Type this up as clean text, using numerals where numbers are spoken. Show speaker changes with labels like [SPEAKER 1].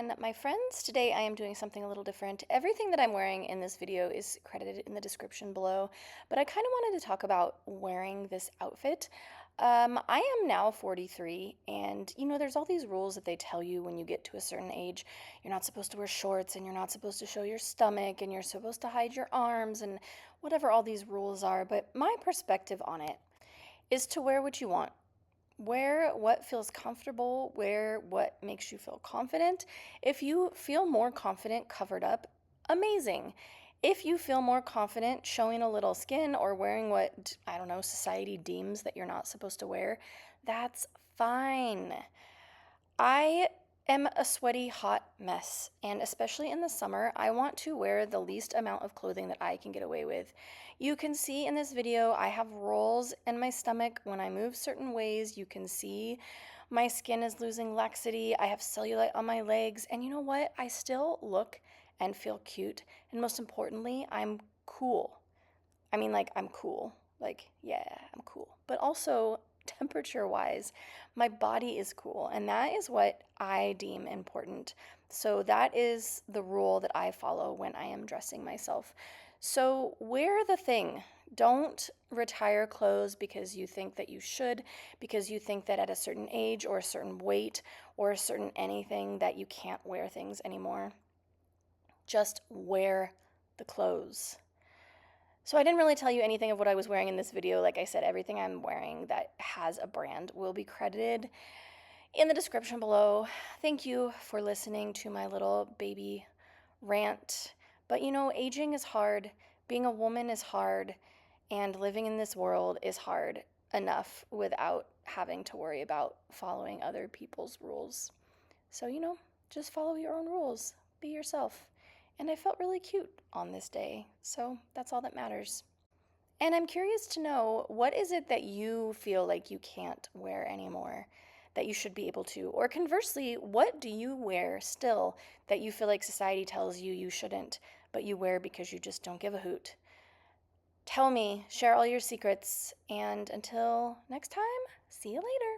[SPEAKER 1] everyone, my friends. Today I am doing something a little different. Everything that I'm wearing in this video is credited in the description below, but I kind of wanted to talk about wearing this outfit. I am now 43, and there's all these rules that they tell you when you get to a certain age. You're not supposed to wear shorts, and you're not supposed to show your stomach, and you're supposed to hide your arms, and whatever all these rules are. But my perspective on it is to wear what you want. Wear what feels comfortable, wear what makes you feel confident. If you feel more confident covered up, amazing. If you feel more confident showing a little skin or wearing what, I don't know, society deems that you're not supposed to wear, that's fine. I am a sweaty, hot mess, and especially in the summer, I want to wear the least amount of clothing that I can get away with. You can see in this video, I have rolls in my stomach when I move certain ways. You can see my skin is losing laxity. I have cellulite on my legs, and you know what? I still look and feel cute, and most importantly, I'm cool. I mean, like, I'm cool. Like, yeah, I'm cool. But also, temperature-wise, my body is cool, and that is what I deem important. So that is the rule that I follow when I am dressing myself. So wear the thing. Don't retire clothes because you think that you should, because you think that at a certain age or a certain weight or a certain anything that you can't wear things anymore. Just wear the clothes. So I didn't really tell you anything of what I was wearing in this video. Like I said, everything I'm wearing that has a brand will be credited in the description below. Thank you for listening to my little baby rant. But aging is hard, being a woman is hard, and living in this world is hard enough without having to worry about following other people's rules. So, just follow your own rules. Be yourself. And I felt really cute on this day, so that's all that matters. And I'm curious to know, what is it that you feel like you can't wear anymore that you should be able to? Or conversely, what do you wear still that you feel like society tells you you shouldn't, but you wear because you just don't give a hoot? Tell me, share all your secrets, and until next time, see you later.